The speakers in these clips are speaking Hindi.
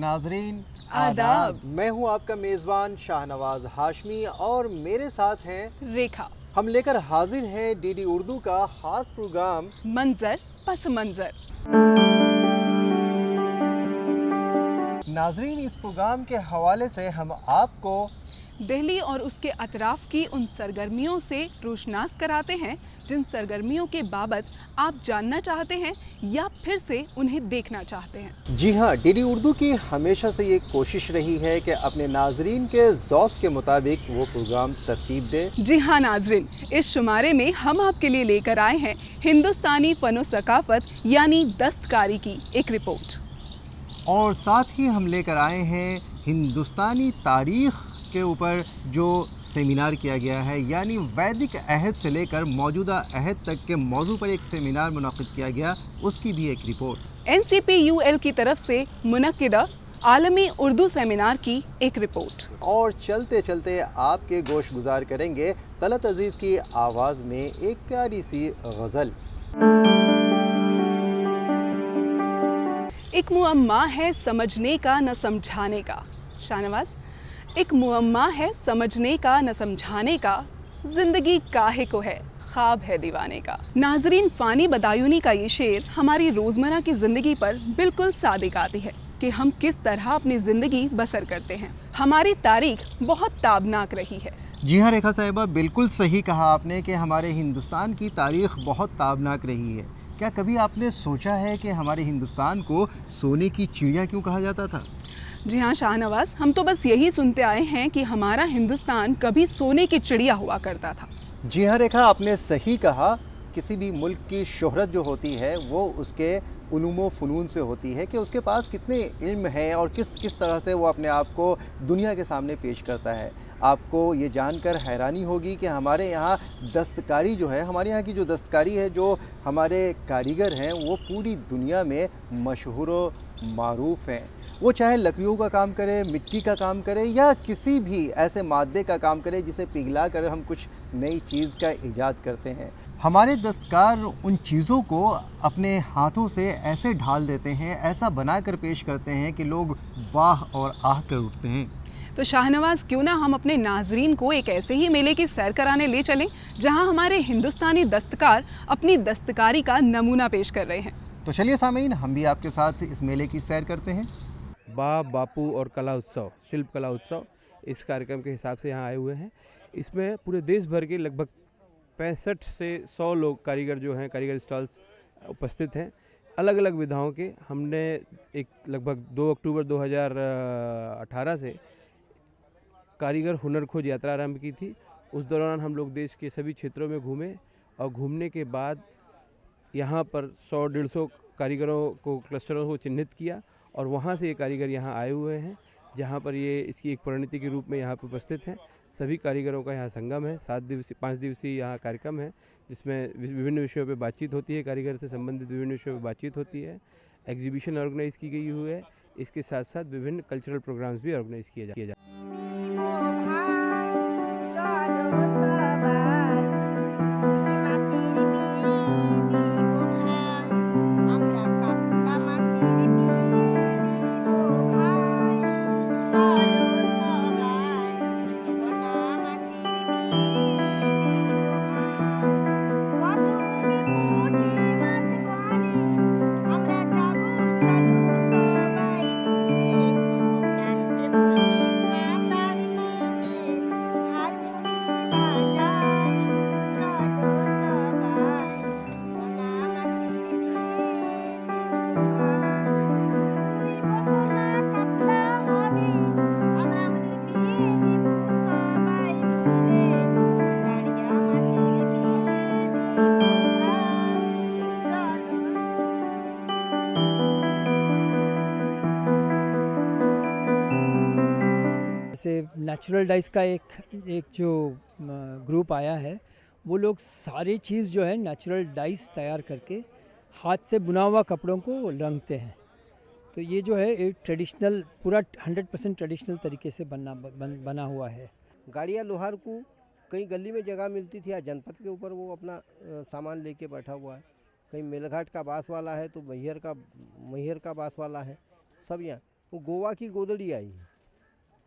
नाजरीन आदाब। मैं हूं आपका मेज़बान शाहनवाज हाशमी और मेरे साथ हैं रेखा। हम लेकर हाजिर हैं डीडी उर्दू का ख़ास प्रोग्राम मंजर पस मंजर। नाजरीन, इस प्रोग्राम के हवाले से हम आपको दिल्ली और उसके अतराफ की उन सरगर्मियों से रोशनास कराते हैं जिन सरगर्मियों के बाबत आप जानना चाहते हैं या फिर से उन्हें देखना चाहते हैं। जी हाँ, डीडी उर्दू की हमेशा से ये कोशिश रही है कि अपने नाजरीन के ज़ौक़ के मुताबिक वो प्रोग्राम तरतीब दे। जी हाँ नाजरीन, इस शुमारे में हम आपके लिए लेकर आए हैं हिंदुस्तानी फ़नो सकाफ़त यानी दस्तकारी की एक रिपोर्ट, और साथ ही हम लेकर आए हैं हिंदुस्तानी तारीख़ के ऊपर जो सेमिनार किया गया है, यानी वैदिक अहद से लेकर मौजूदा अहद तक के मौजू पर एक सेमिनार मुनक़िद किया गया, उसकी भी एक रिपोर्ट। NCPUL की तरफ से मुनक़िदा आलमी उर्दू सेमिनार की एक रिपोर्ट। और चलते चलते आपके गोश गुजार करेंगे तलत अजीज़ की आवाज़ में एक प्यारी सी गज़ल। एक मुअम्मा है समझने का न समझाने का। शाहनवाज, एक मुअम्मा है समझने का न समझाने का, जिंदगी काहे को है ख्वाब है दीवाने का। नाजरीन, फ़ानी बदायूनी का ये शेर हमारी रोज़मर्रा की ज़िंदगी पर बिल्कुल सादिक आती है कि हम किस तरह अपनी ज़िंदगी बसर करते हैं। हमारी तारीख बहुत ताबनाक रही है। जी हाँ रेखा साहिबा, बिल्कुल सही कहा आपने कि हमारे हिंदुस्तान की तारीख़ बहुत ताबनाक रही है। क्या कभी आपने सोचा है कि हमारे हिंदुस्तान को सोने की चिड़िया क्यों कहा जाता था? जी हाँ शाहनवाज, हम तो बस यही सुनते आए हैं कि हमारा हिंदुस्तान कभी सोने की चिड़िया हुआ करता था। जी हाँ रेखा, आपने सही कहा। किसी भी मुल्क की शोहरत जो होती है वो उसके उलूम फ़नून से होती है कि उसके पास कितने इल्म हैं और किस तरह से वो अपने आप को दुनिया के सामने पेश करता है। आपको ये जानकर हैरानी होगी कि हमारे यहाँ दस्तकारी जो है, हमारे यहाँ की जो दस्तकारी है, जो हमारे कारीगर हैं, वो पूरी दुनिया में मशहूर व मारूफ़ हैं। वो चाहे लकड़ियों का काम करे, मिट्टी का काम करे या किसी भी ऐसे मादे का काम करे जिसे पिघला कर हम कुछ नई चीज़ का ईजाद करते हैं। हमारे दस्तकार उन चीज़ों को अपने हाथों से ऐसे ढाल देते हैं, ऐसा बनाकर पेश करते हैं कि लोग वाह और आह कर उठते हैं। तो शाहनवाज, क्यों ना हम अपने नाजरीन को एक ऐसे ही मेले की सैर कराने ले चलें जहां हमारे हिंदुस्तानी दस्तकार अपनी दस्तकारी का नमूना पेश कर रहे हैं। तो चलिए सामीन, हम भी आपके साथ इस मेले की सैर करते हैं। बाप, बापू और कला उत्सव, शिल्प कला उत्सव, इस कार्यक्रम के हिसाब से यहाँ आए हुए हैं। इसमें पूरे देश भर के लगभग 65 से 100 लोग कारीगर जो हैं, कारीगर स्टॉल्स उपस्थित हैं अलग अलग विधाओं के। हमने एक लगभग 2 अक्टूबर 2018 से कारीगर हुनर खोज यात्रा आरंभ की थी। उस दौरान हम लोग देश के सभी क्षेत्रों में घूमे और घूमने के बाद यहाँ पर 100-150 कारीगरों को, क्लस्टरों को चिन्हित किया और वहाँ से ये कारीगर यहाँ आए हुए हैं, जहाँ पर ये इसकी एक परिणति के रूप में यहाँ पर उपस्थित हैं। सभी कारीगरों का यहाँ संगम है। 5 दिवसीय यहाँ कार्यक्रम है जिसमें विभिन्न विषयों पे बातचीत होती है, कारीगर से संबंधित विभिन्न विषयों पे बातचीत होती है। एग्जीबिशन ऑर्गेनाइज़ की गई हुई है। इसके साथ साथ विभिन्न कल्चरल प्रोग्राम्स भी ऑर्गेनाइज़ किए जाते हैं। जैसे नेचुरल डाइस का एक जो ग्रुप आया है, वो लोग सारी चीज़ जो है नेचुरल डाइस तैयार करके हाथ से बुना हुआ कपड़ों को रंगते हैं। तो ये जो है एक ट्रेडिशनल, पूरा 100% ट्रेडिशनल तरीके से बना हुआ है। गाड़ियाँ लोहार को कहीं गली में जगह मिलती थी या जनपद के ऊपर वो अपना सामान लेके बैठा हुआ है। कहीं मेलघाट का बांस वाला है तो मैहर का बांस वाला है, सब यहाँ। वो गोवा की गोदड़ी आई है।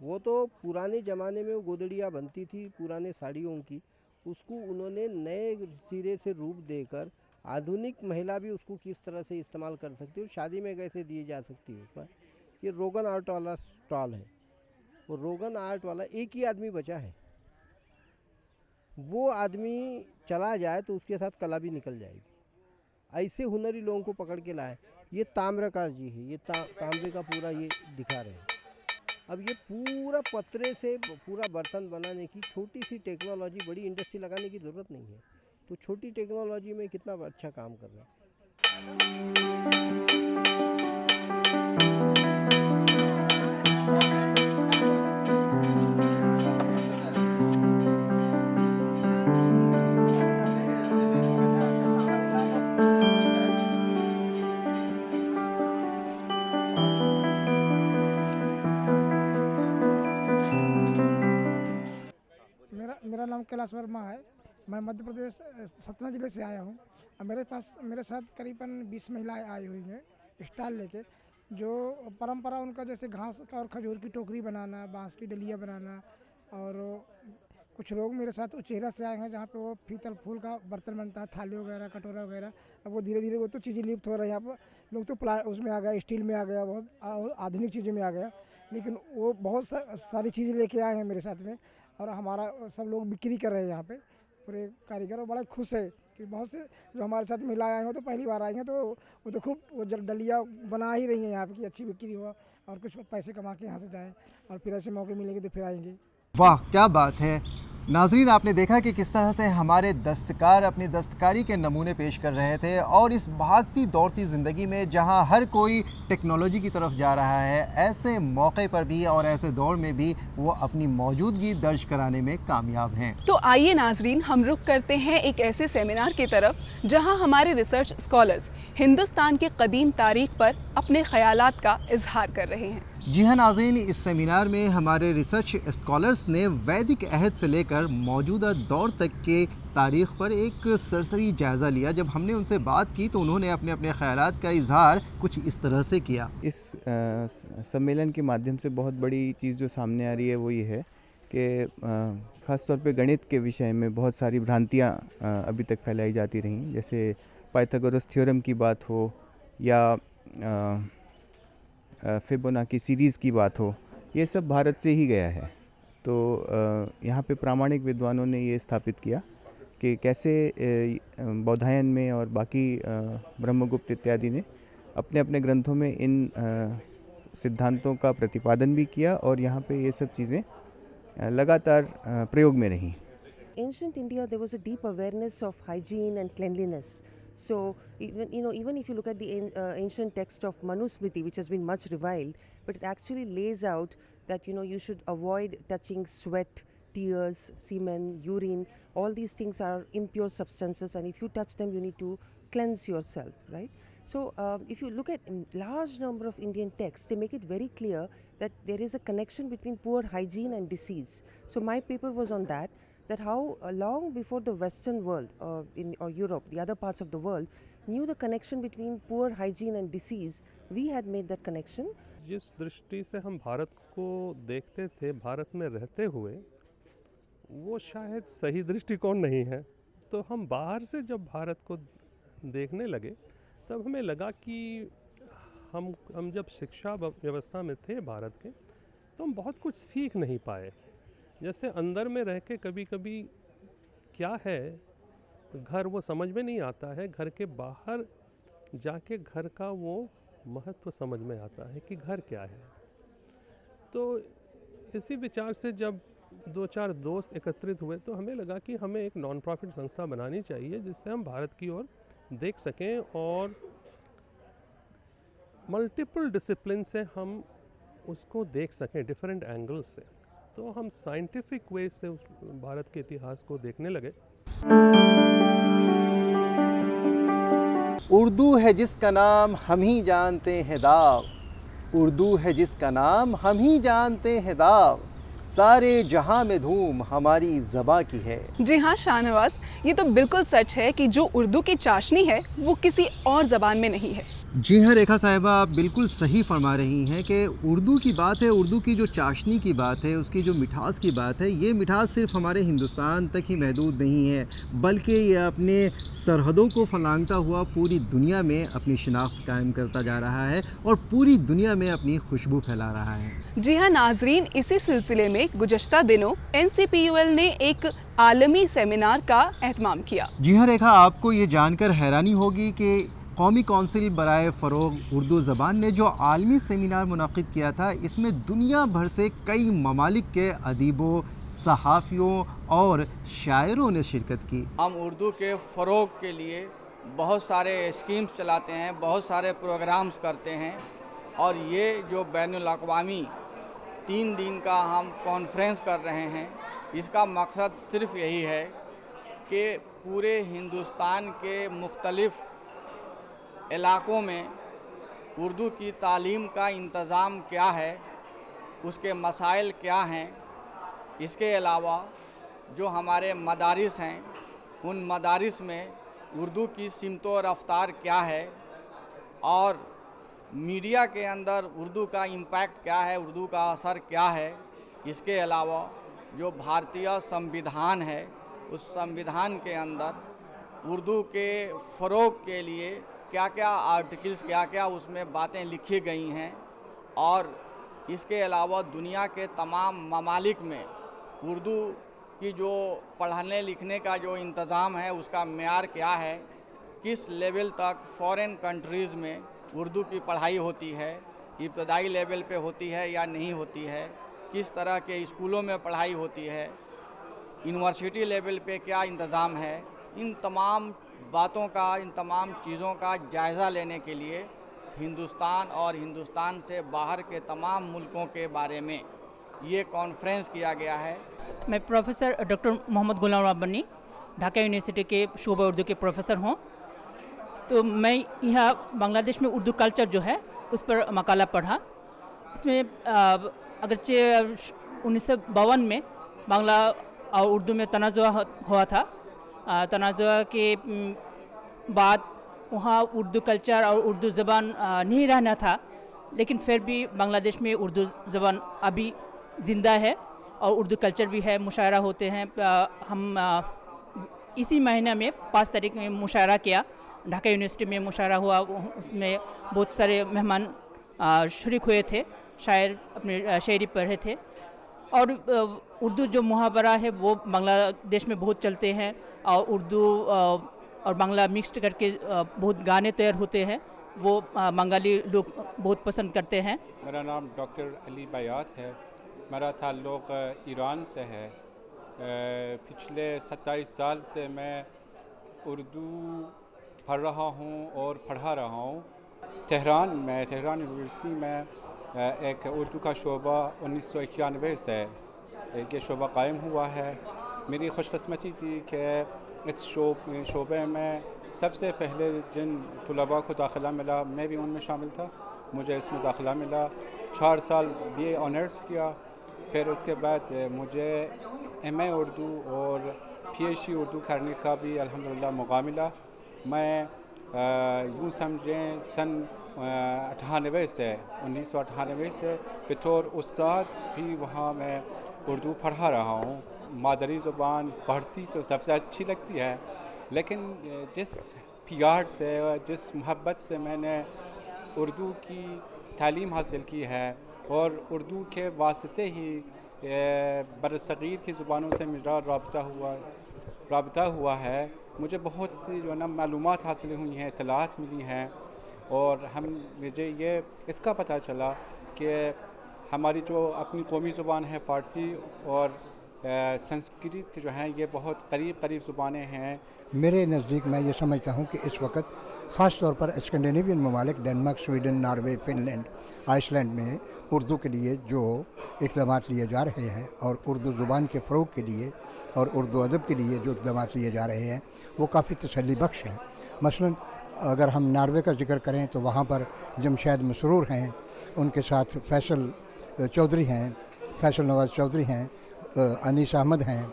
वो तो पुराने ज़माने में वो गोदड़ियाँ बनती थी पुराने साड़ियों की, उसको उन्होंने नए सिरे से रूप देकर आधुनिक महिला भी उसको किस तरह से इस्तेमाल कर सकती है, शादी में कैसे दी जा सकती है उसका। ये रोगन आर्ट वाला स्टॉल है। वो रोगन आर्ट वाला एक ही आदमी बचा है, वो आदमी चला जाए तो उसके साथ कला भी निकल जाएगी। ऐसे हुनरी लोगों को पकड़ के लाए। ये ताम्रकार जी है, ये तांबे का पूरा ये दिखा रहे हैं। अब ये पूरा पत्रे से पूरा बर्तन बनाने की छोटी सी टेक्नोलॉजी, बड़ी इंडस्ट्री लगाने की ज़रूरत नहीं है, तो छोटी टेक्नोलॉजी में कितना अच्छा काम कर रहा है। मेरा नाम कैलाश वर्मा है। मैं मध्य प्रदेश सतना ज़िले से आया हूँ। और मेरे साथ करीबन 20 महिलाएं आई हुई हैं स्टॉल लेके, जो परंपरा उनका जैसे घास का और खजूर की टोकरी बनाना, बांस की डलिया बनाना, और कुछ लोग मेरे साथ उचेहरा से आए हैं जहाँ पे वो पीतल फूल का बर्तन बनता है, थाली वगैरह, कटोरा वगैरह। अब वो धीरे धीरे वो तो चीज़ें लिप्त हो रही हैं। यहाँ पर लोग तो उसमें आ गया, स्टील में आ गया, बहुत आधुनिक चीज़ों में आ गया, लेकिन वो बहुत सारी चीज़ें लेके आए हैं मेरे साथ में, और हमारा सब लोग बिक्री कर रहे हैं यहाँ पे पूरे कारीगर। और बड़ा खुश है कि बहुत से जो हमारे साथ महिलाएं आए हैं तो पहली बार आई हैं, तो वो तो खूब वो डलिया बना ही रही हैं यहाँ पे कि अच्छी बिक्री हो और कुछ पैसे कमा के यहाँ से जाएँ, और फिर ऐसे मौके मिलेंगे तो फिर आएंगे। वाह क्या बात है। नाजरीन, आपने देखा कि किस तरह से हमारे दस्तकार अपनी दस्तकारी के नमूने पेश कर रहे थे, और इस भागती दौड़ती ज़िंदगी में जहां हर कोई टेक्नोलॉजी की तरफ जा रहा है, ऐसे मौके पर भी और ऐसे दौर में भी वो अपनी मौजूदगी दर्ज कराने में कामयाब हैं। तो आइए नाजरीन, हम रुख करते हैं एक ऐसे सेमिनार की तरफ जहां हमारे रिसर्च स्कॉलर्स हिंदुस्तान की कदीम तारीख पर अपने ख्यालात का इजहार कर रहे हैं। जी हाँ नाज़रीन, इस सेमिनार में हमारे रिसर्च स्कॉलर्स ने वैदिक अहद से लेकर मौजूदा दौर तक के तारीख़ पर एक सरसरी जायज़ा लिया। जब हमने उनसे बात की तो उन्होंने अपने अपने ख़यालात का इजहार कुछ इस तरह से किया। इस सम्मेलन के माध्यम से बहुत बड़ी चीज़ जो सामने आ रही है वो ये है कि ख़ास तौर पे गणित के विषय में बहुत सारी भ्रांतियाँ अभी तक फैलाई जाती रहीं, जैसे पाइथागोरस थ्योरम की बात हो या फिबोनाची सीरीज़ की बात हो, ये सब भारत से ही गया है। तो यहाँ पे प्रामाणिक विद्वानों ने ये स्थापित किया कि कैसे बौधायन में और बाकी ब्रह्मगुप्त इत्यादि ने अपने अपने ग्रंथों में इन सिद्धांतों का प्रतिपादन भी किया, और यहाँ पे ये सब चीज़ें लगातार प्रयोग में रहीं। Ancient India, there was a deep awareness of hygiene and cleanliness. So even if you look at the ancient text of Manusmriti, which has been much reviled, but it actually lays out that you should avoid touching sweat, tears, semen, urine. All these things are impure substances, and if you touch them, you need to cleanse yourself, right? So if you look at a large number of Indian texts, they make it very clear that there is a connection between poor hygiene and disease. So my paper was on that how long before the Western world or Europe, the other parts of the world, knew the connection between poor hygiene and disease, we had made that connection. जिस दृष्टि से हम भारत को देखते थे भारत में रहते हुए, वो शायद सही दृष्टिकोण नहीं है। तो हम बाहर से जब भारत को देखने लगे तब हमें लगा कि हम जब शिक्षा व्यवस्था में थे भारत के, तो हम बहुत कुछ सीख नहीं पाए। जैसे अंदर में रह के कभी कभी क्या है घर, वो समझ में नहीं आता है, घर के बाहर जाके घर का वो महत्व समझ में आता है कि घर क्या है। तो इसी विचार से जब 2-4 दोस्त एकत्रित हुए तो हमें लगा कि हमें एक नॉन प्रॉफिट संस्था बनानी चाहिए जिससे हम भारत की ओर देख सकें और मल्टीपल डिसिप्लिन से हम उसको देख सकें, डिफरेंट एंगल से। तो हम साइंटिफिक वे से भारत के इतिहास को देखने लगे। उर्दू है जिसका नाम हम ही जानते हैं दाव, उर्दू है जिसका नाम हम ही जानते हैं दाव, सारे जहां में धूम हमारी ज़बां की है। जी हाँ शाहनवाज, ये तो बिल्कुल सच है कि जो उर्दू की चाशनी है वो किसी और ज़बान में नहीं है। जी हाँ रेखा साहिबा, आप बिल्कुल सही फरमा रही हैं कि उर्दू की बात है, उर्दू की जो चाशनी की बात है, उसकी जो मिठास की बात है, ये मिठास सिर्फ हमारे हिंदुस्तान तक ही महदूद नहीं है, बल्कि ये अपने सरहदों को फलांगता हुआ पूरी दुनिया में अपनी शिनाख्त कायम करता जा रहा है और पूरी दुनिया में अपनी खुशबू फैला रहा है। जी हाँ नाजरीन, इसी सिलसिले में गुज़श्ता दिनों NCPUL ने एक आलमी सेमिनार का एहतमाम किया। जी हाँ रेखा, आपको ये जानकर हैरानी होगी कि कौमी कौंसिल बराए फ़रोग़ उर्दू ज़बान ने जो आलमी सेमिनार मुनक़िद किया था, इसमें दुनिया भर से कई ममालिक के अदीबों, सहाफ़ियों और शायरों ने शिरकत की। हम उर्दू के फ़रोग़ के लिए बहुत सारे स्कीम्स चलाते हैं, बहुत सारे प्रोग्राम्स करते हैं और ये जो बैनुल अक़वामी 3 दिन का हम कॉन्फ्रेंस कर रहे हैं, इसका मकसद सिर्फ़ यही है कि पूरे हिंदुस्तान के मुख्तलिफ़ इलाक़ों में उर्दू की तालीम का इंतज़ाम क्या है, उसके मसाइल क्या हैं, इसके अलावा जो हमारे मदारिस हैं उन मदारिस में उर्दू की सिमत व रफ्तार क्या है और मीडिया के अंदर उर्दू का इम्पैक्ट क्या है, उर्दू का असर क्या है। इसके अलावा जो भारतीय संविधान है, उस संविधान के अंदर उर्दू के फ़रोग़ के लिए क्या क्या आर्टिकल्स, क्या क्या उसमें बातें लिखी गई हैं और इसके अलावा दुनिया के तमाम ममालिक में उर्दू की जो पढ़ने लिखने का जो इंतज़ाम है उसका मेयार क्या है, किस लेवल तक फ़ॉरेन कंट्रीज़ में उर्दू की पढ़ाई होती है, इब्तदाई लेवल पे होती है या नहीं होती है, किस तरह के स्कूलों में पढ़ाई होती है, यूनिवर्सिटी लेवल पे क्या इंतज़ाम है। इन तमाम बातों का, इन तमाम चीज़ों का जायज़ा लेने के लिए हिंदुस्तान और हिंदुस्तान से बाहर के तमाम मुल्कों के बारे में ये कॉन्फ्रेंस किया गया है। मैं प्रोफेसर डॉक्टर मोहम्मद गुलाम रब्बानी ढाका यूनिवर्सिटी के शोबा उर्दू के प्रोफेसर हूँ। तो मैं यहाँ बांग्लादेश में उर्दू कल्चर जो है उस पर मकाला पढ़ा। इसमें अगरचे 1952 में बांग्ला और उर्दू में तनाज़ुआ हुआ था। तनाज़ुआ के बाद वहाँ उर्दू कल्चर और उर्दू ज़बान नहीं रहना था, लेकिन फिर भी बांग्लादेश में उर्दू ज़बान अभी ज़िंदा है और उर्दू कल्चर भी है, मुशायरा होते हैं। हम इसी महीने में 5 तारीख में मुशायरा किया, ढाका यूनिवर्सिटी में मुशायरा हुआ। उसमें बहुत सारे मेहमान शरीक हुए थे, शायर अपने शायरी पढ़े थे और उर्दू जो मुहावरा है वो बांग्लादेश में बहुत चलते हैं और उर्दू और बांग्ला मिक्स्ड करके बहुत गाने तैयार होते हैं, वो बंगाली लोग बहुत पसंद करते हैं। मेरा नाम डॉक्टर अली बयात है। मेरा ताल्लुक़ ईरान से है। पिछले 27 साल से मैं उर्दू पढ़ रहा हूँ और पढ़ा रहा हूँ। तेहरान यूनिवर्सिटी में एक उर्दू का शोबा 1991 से ये शोबा कायम हुआ है। मेरी खुशकिस्मती थी कि इस शोबे में सबसे पहले जिन तलबा को दाखिला मिला, मैं भी उनमें शामिल था। मुझे इसमें दाखिला मिला, 4 साल BA ऑनर्स किया। फिर उसके बाद मुझे MA उर्दू और PhD उर्दू करने का भी अल्हम्दुलिल्लाह मौका मिला। मैं यूँ समझें सन 1998 से बतौर उस्ताद भी वहाँ मैं उर्दू पढ़ा रहा हूँ। मादरी ज़ुबान फ़ारसी तो सबसे अच्छी लगती है, लेकिन जिस प्यार से, जिस मोहब्बत से मैंने उर्दू की तालीम हासिल की है और उर्दू के वास्ते ही बरसग़ीर की ज़ुबानों से मेरा रब्ता हुआ है, मुझे बहुत सी जो है ना मालूमात हासिल हुई हैं, इत्तलात मिली हैं और मुझे ये इसका पता चला कि हमारी जो अपनी कौमी ज़ुबान है फ़ारसी और संस्कृत जो हैं ये बहुत करीब ज़ुबानें हैं। मेरे नज़दीक मैं ये समझता हूँ कि इस वक्त ख़ास तौर पर स्कैंडिनेवियन ममालिक Denmark, Sweden, Norway, Finland, Iceland में उर्दू के लिए जो इक़दाम लिए जा रहे हैं और उर्दू ज़ुबान के फ़रोग़ के लिए और उर्दू अदब के लिए जो इक़दाम लिए जा रहे हैं वो काफ़ी तसल्ली बख्श हैं। मसलन अगर हम नॉर्वे का जिक्र करें तो वहाँ पर जमशेद मसरूर हैं, उनके साथ फैसल चौधरी हैं, फैसल नवाज़ चौधरी हैं, अनीस अहमद हैं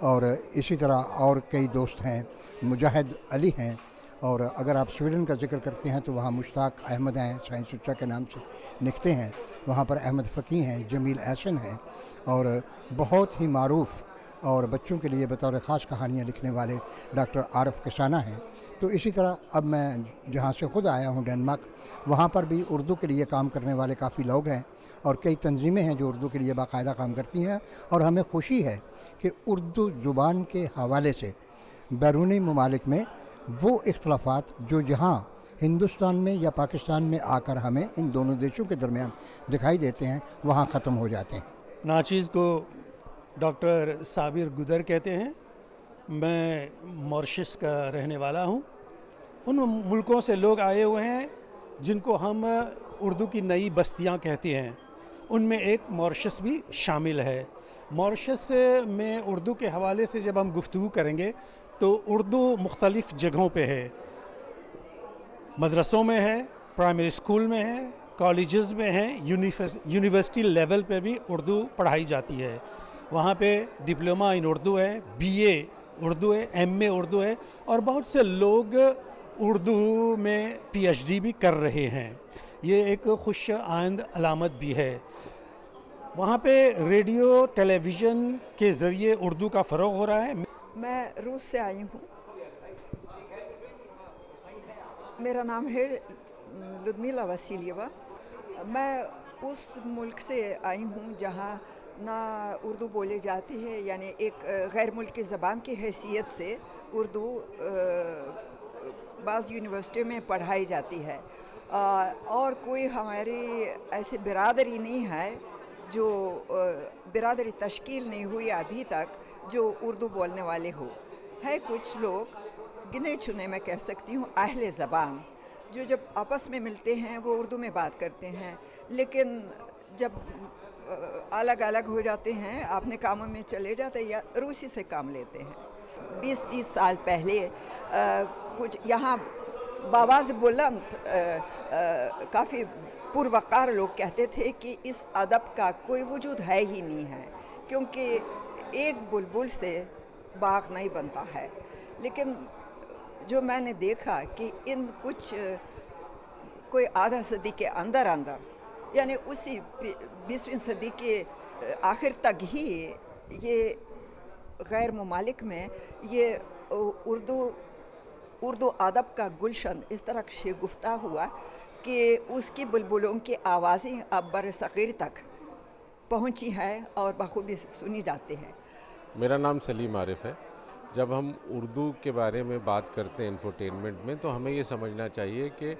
और इसी तरह और कई दोस्त हैं, मुजाहिद अली हैं और अगर आप स्वीडन का जिक्र करते हैं तो वहाँ मुश्ताक अहमद हैं, साइंस उच्चा के नाम से लिखते हैं। वहाँ पर अहमद फ़की हैं, जमील एहसन हैं और बहुत ही मारूफ़ और बच्चों के लिए बतौर ख़ास कहानियाँ लिखने वाले डॉक्टर आरफ किसाना हैं। तो इसी तरह अब मैं जहाँ से ख़ुद आया हूँ डेनमार्क, वहाँ पर भी उर्दू के लिए काम करने वाले काफ़ी लोग हैं और कई तंजीमें हैं जो उर्दू के लिए बाकायदा काम करती हैं। और हमें खुशी है कि उर्दू ज़ुबान के हवाले से बैरूनी ममालिक में वो इख्तलाफात जो जहाँ हिंदुस्तान में या पाकिस्तान में आकर हमें इन दोनों देशों के दरमियान दिखाई देते हैं, वहाँ ख़त्म हो जाते हैं। नाचीज़ को डॉक्टर साबिर गुदर कहते हैं। मैं मॉरिशस का रहने वाला हूँ। उन मुल्कों से लोग आए हुए हैं जिनको हम उर्दू की नई बस्तियाँ कहते हैं, उनमें एक मॉरिशस भी शामिल है। मॉरिशस में उर्दू के हवाले से जब हम गुफ्तगू करेंगे तो उर्दू मुख्तलिफ़ जगहों पे है, मदरसों में है, प्राइमरी स्कूल में है, कॉलेजेस में है, यूनिवर्सिटी लेवल पे भी उर्दू पढ़ाई जाती है। वहाँ पे डिप्लोमा इन उर्दू है, बीए उर्दू है, एमए उर्दू है और बहुत से लोग उर्दू में पीएचडी भी कर रहे हैं। ये एक खुश आइंद अलामत भी है। वहाँ पे रेडियो टेलीविज़न के ज़रिए उर्दू का फ़रोग़ हो रहा है। मैं रूस से आई हूँ। मेरा नाम है लुदमिला वसीलियवा। मैं उस मुल्क से आई हूँ जहाँ ना उर्दू बोली जाती है, यानी एक गैर मुल्की ज़बान की हैसियत से उर्दू बाज़ यूनिवर्सिटी में पढ़ाई जाती है और कोई हमारी ऐसी बिरादरी नहीं है जो बिरादरी तश्कील नहीं हुई अभी तक जो उर्दू बोलने वाले हो। है कुछ लोग, गिने चुने मैं कह सकती हूँ, अहले ज़बान जो जब आपस में मिलते हैं वो उर्दू में बात करते हैं, लेकिन जब अलग अलग हो जाते हैं, अपने कामों में चले जाते हैं या रूसी से काम लेते हैं। 20-30 साल पहले कुछ यहाँ बावाज़ बुलंद काफ़ी पुरवकार लोग कहते थे कि इस अदब का कोई वजूद है ही नहीं है, क्योंकि एक बुलबुल से बाग नहीं बनता है। लेकिन जो मैंने देखा कि इन कुछ कोई आधा सदी के अंदर अंदर, यानी उसी 20वीं सदी के आखिर तक ही ये गैर ममालिक में ये उर्दू अदब का गुलशन इस तरह शगुफ्ता हुआ कि उसकी बुलबुलों की आवाज़ें अब बरसग़ीर तक पहुंची हैं और बखूबी सुनी जाती हैं। मेरा नाम सलीम आरिफ है। जब हम उर्दू के बारे में बात करते हैं इंफोटेनमेंट में, तो हमें ये समझना चाहिए कि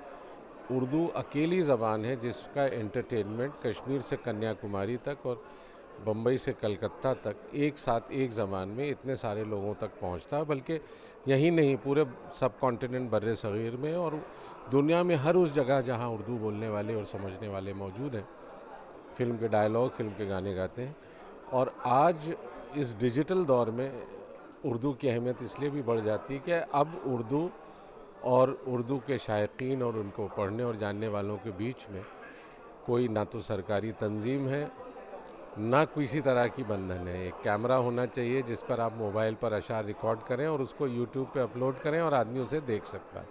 उर्दू अकेली ज़बान है जिसका एंटरटेनमेंट कश्मीर से कन्याकुमारी तक और बम्बई से कलकत्ता तक एक साथ एक ज़बान में इतने सारे लोगों तक पहुंचता है। बल्कि यही नहीं, पूरे सब कॉन्टिनेंट बर्रे सग़ीर में और दुनिया में हर उस जगह जहां उर्दू बोलने वाले और समझने वाले मौजूद हैं, फ़िल्म के डायलॉग, फ़िल्म के गाने गाते हैं। और आज इस डिजिटल दौर में उर्दू की अहमियत इसलिए भी बढ़ जाती है कि अब उर्दू और उर्दू के शायकीन और उनको पढ़ने और जानने वालों के बीच में कोई ना तो सरकारी तंजीम है, ना किसी तरह की बंधन है। एक कैमरा होना चाहिए जिस पर आप मोबाइल पर अशार रिकॉर्ड करें और उसको यूट्यूब पे अपलोड करें और आदमी उसे देख सकता है।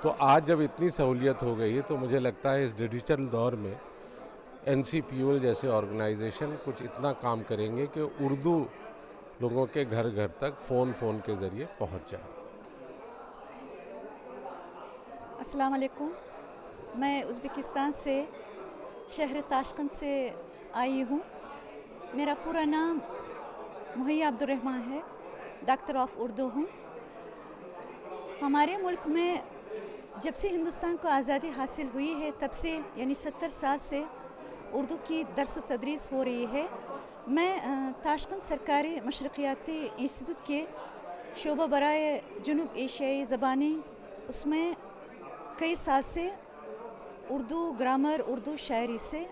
तो आज जब इतनी सहूलियत हो गई है, तो मुझे लगता है इस डिजिटल दौर में NCPUL जैसे ऑर्गेनाइजेशन कुछ इतना काम करेंगे कि उर्दू लोगों के घर घर तक फ़ोन के ज़रिए पहुंच जाए। अस्सलाम वालेकुम। मैं उज़्बेकिस्तान से शहर ताशकंद से आई हूँ। मेरा पूरा नाम मुहैया अब्दुर्रहमान है, डॉक्टर ऑफ उर्दू हूँ। हमारे मुल्क में जब से हिंदुस्तान को आज़ादी हासिल हुई है तब से, यानी 70 साल से उर्दू की दर्स व तदरीस हो रही है। मैं ताशकंद सरकारी मशरक़ियाती इंस्टीट्यूट के शोबा बराए जुनूब एशियाई ज़बानी, उसमें कई साल से उर्दू ग्रामर, उर्दू शायरी से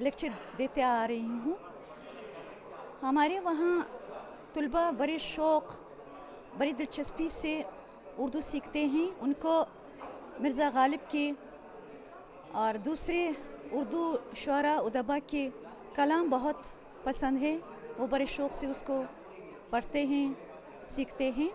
लेक्चर देते आ रही हूँ। हमारे वहाँ तलबा बड़े शौक़, बड़ी दिलचस्पी से उर्दू सीखते हैं। उनको मिर्ज़ा गालिब के और दूसरे उर्दू शुअरा उदबा के कलाम बहुत पसंद है। वो बड़े शौक़ से उसको पढ़ते हैं, सीखते हैं।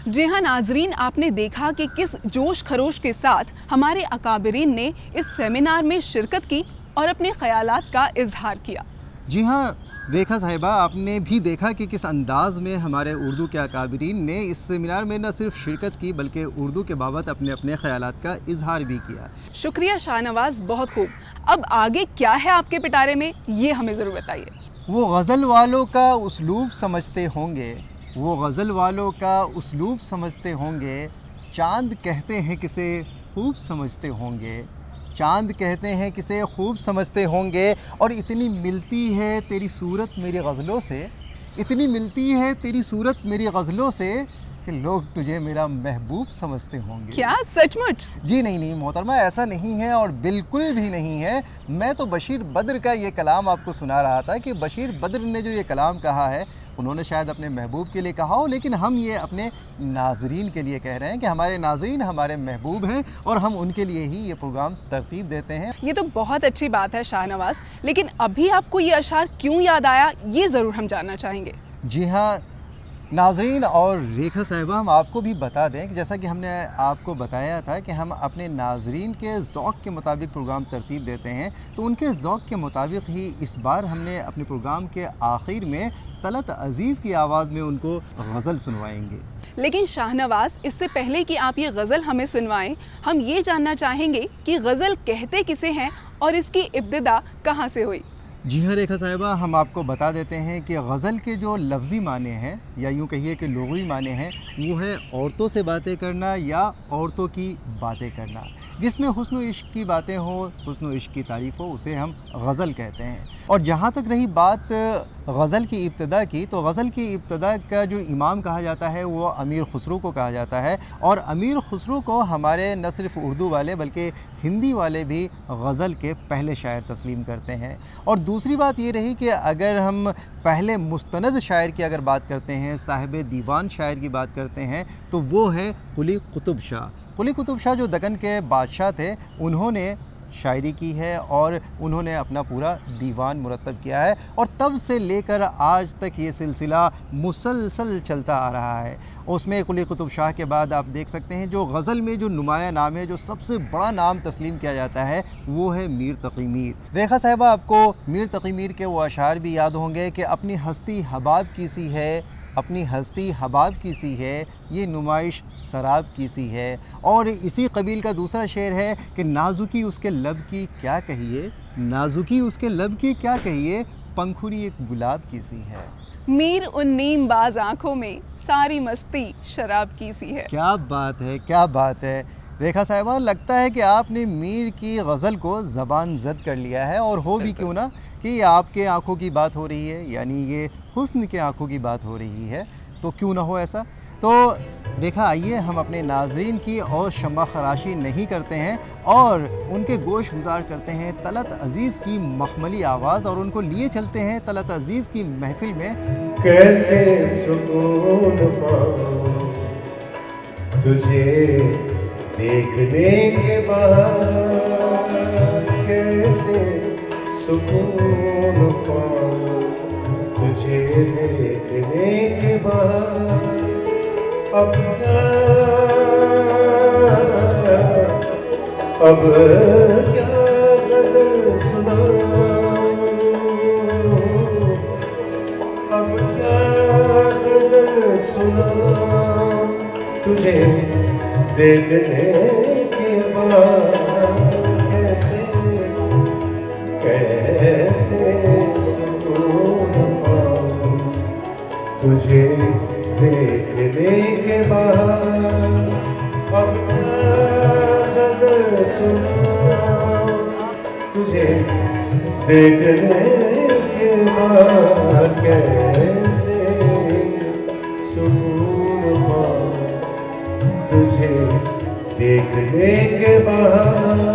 जी हाँ नाजरीन, आपने देखा कि किस जोश खरोश के साथ हमारे अकाबरीन ने इस सेमिनार में शिरकत की और अपने ख्यालात का इजहार किया। जी हाँ रेखा साहिबा, आपने भी देखा कि किस अंदाज़ में हमारे उर्दू के अकाबरीन ने इस सेमिनार में न सिर्फ शिरकत की बल्कि उर्दू के बाबत अपने अपने ख्यालात का इजहार भी किया। शुक्रिया शाहनवाज, बहुत खूब। अब आगे क्या है आपके पिटारे में, ये हमें ज़रूर बताइए। वो गज़ल वालों का उसलूब समझते होंगे, वो गज़ल वालों का उसलूब समझते होंगे, चांद कहते हैं किसे खूब समझते होंगे, चांद कहते हैं किसे खूब समझते होंगे, और इतनी मिलती है तेरी सूरत मेरी गज़लों से, इतनी मिलती है तेरी सूरत मेरी गज़लों से कि लोग तुझे मेरा महबूब समझते होंगे। क्या सचमुच? जी नहीं मोहतरमा, ऐसा नहीं है और बिल्कुल भी नहीं है। मैं तो बशीर बद्र का ये कलाम आपको सुना रहा था कि बशीर बद्र ने जो ये कलाम कहा है उन्होंने शायद अपने महबूब के लिए कहा हो, लेकिन हम ये अपने नाजरीन के लिए कह रहे हैं कि हमारे नाजरीन हमारे महबूब हैं और हम उनके लिए ही ये प्रोग्राम तरतीब देते हैं। ये तो बहुत अच्छी बात है शाहनवाज, लेकिन अभी आपको ये अशार क्यों याद आया, ये ज़रूर हम जानना चाहेंगे। जी हाँ नाजरीन और रेखा साहिबा, हम आपको भी बता दें कि जैसा कि हमने आपको बताया था कि हम अपने नाजरीन के ज़ौक़ के मुताबिक प्रोग्राम तरतीब देते हैं, तो उनके ज़ौक़ के मुताबिक ही इस बार हमने अपने प्रोग्राम के आखिर में तलत अज़ीज़ की आवाज़ में उनको गज़ल सुनवाएंगे। लेकिन शाहनवाज, इससे पहले कि आप ये गज़ल हमें सुनवाएं, हम ये जानना चाहेंगे कि गज़ल कहते किसे हैं और इसकी इब्तिदा कहाँ से हुई। जी हाँ रेखा साहिबा, हम आपको बता देते हैं कि गज़ल के जो लफ्ज़ी माने हैं या यूँ कहिए कि लुग़वी माने हैं, वो है औरतों से बातें करना या औरतों की बातें करना। जिसमें हुस्न इश्क की बातें हो, हुस्न इश्क की तारीफ़ हो, उसे हम गज़ल कहते हैं। और जहाँ तक रही बात गज़ल की इब्तिदा की, तो गज़ल की इब्तिदा का जो इमाम कहा जाता है वो अमीर खुसरो को कहा जाता है, और अमीर खुसरो को हमारे न सिर्फ उर्दू वाले बल्कि हिंदी वाले भी गज़ल के पहले शायर तस्लीम करते हैं। और दूसरी बात ये रही कि अगर हम पहले मुस्तनद शायर की अगर बात करते हैं, साहिब दीवान शायर की बात करते हैं, तो वो है कुली कुतुब शाह। कुली कुतुब शाह जो दक्कन के बादशाह थे, उन्होंने शायरी की है और उन्होंने अपना पूरा दीवान मुरतब किया है, और तब से लेकर आज तक ये सिलसिला मुसलसल चलता आ रहा है। उसमें कुली कुतुब शाह के बाद आप देख सकते हैं जो गज़ल में जो नुमाया नाम है, जो सबसे बड़ा नाम तस्लीम किया जाता है, वो है मीर तक़ी मीर। रेखा साहिबा, आपको मीर तक़ी मीर के वो अशार भी याद होंगे कि अपनी हस्ती हबाब की सी है, अपनी हस्ती हबाब की सी है, ये नुमाइश शराब की सी है। और इसी कबील का दूसरा शेर है कि नाजुकी उसके लब की क्या कहिए, नाजुकी उसके लब की क्या कहिए, पंखुड़ी एक गुलाब की सी है। मीर उन नीम बाज आँखों में सारी मस्ती शराब की सी है। क्या बात है, क्या बात है रेखा साहिबा, लगता है कि आपने मीर की गज़ल को ज़बान ज़द कर लिया है। और हो भी क्यों ना कि आपके आँखों की बात हो रही है, यानी ये हुस्न के आँखों की बात हो रही है, तो क्यों ना हो ऐसा। तो रेखा, आइए हम अपने नाजरीन की और शम्मा खराशी नहीं करते हैं और उनके गोश गुजार करते हैं तलत अज़ीज़ की मखमली आवाज़, और उनको लिए चलते हैं तलत अज़ीज़ की महफिल में। कैसे सुकून पाऊं तुझे देखने के बाद, कैसे सुकून पाऊं तुझे देखने के बाद, अब क्या गज़ल सुनाऊं, अब क्या गज़ल सुनाऊं तुझे देखने के बाद, कैसे सुकून पाऊं तुझे देखने के बाद, अब गज़ल सुनाऊं तुझे देखने के बाद, कैसे सुकून पाऊं तुझे देखने के बाद।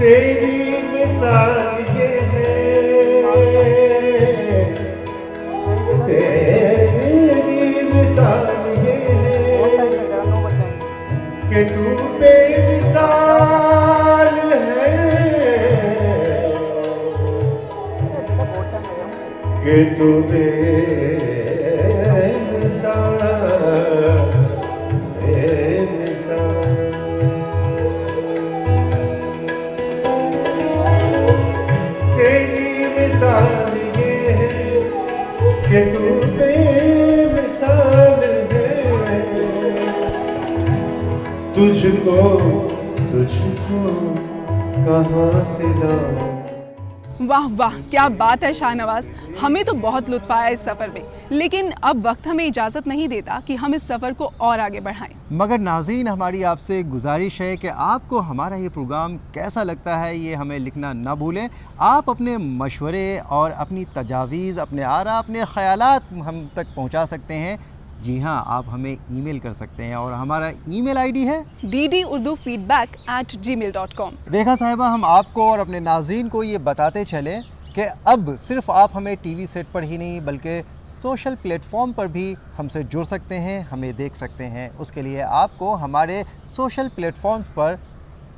तेरी मिसाल ये है, तेरी मिसाल ये है कि तू बेमिसाल है, कि तू बेमिसाल, बेमिसाल। तेरी मिसाल ये है कि तू बेमिसाल है, तुझको तुझको कहाँ से लाऊं। वाह वाह, क्या बात है शाहनवाज। हमें तो बहुत लुत्फ आया इस सफ़र में, लेकिन अब वक्त हमें इजाज़त नहीं देता कि हम इस सफ़र को और आगे बढ़ाएं। मगर नाज़रीन, हमारी आपसे गुजारिश है कि आपको हमारा ये प्रोग्राम कैसा लगता है ये हमें लिखना ना भूलें। आप अपने मशवरे और अपनी तजावीज़, अपने आरा, अपने ख़यालात हम तक पहुँचा सकते हैं। जी हाँ, आप हमें ईमेल कर सकते हैं और हमारा ईमेल आईडी है ddurdufeedback@gmail.com। रेखा साहिबा, हम आपको और अपने नाज़रीन को ये बताते चलें कि अब सिर्फ आप हमें टीवी सेट पर ही नहीं बल्कि सोशल प्लेटफॉर्म पर भी हमसे जुड़ सकते हैं, हमें देख सकते हैं। उसके लिए आपको हमारे सोशल प्लेटफॉर्म्स पर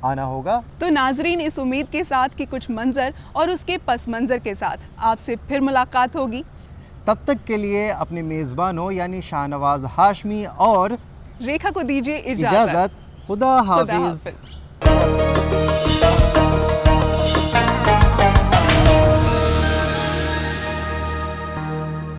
आना होगा। तो नाजरीन, इस उम्मीद के साथ कि कुछ मंजर और उसके पस मंजर के साथ आपसे फिर मुलाकात होगी, तब तक के लिए अपने मेज़बानों यानी शाहनवाज हाशमी और रेखा को दीजिए इजाज़त। खुदा हाफिज़।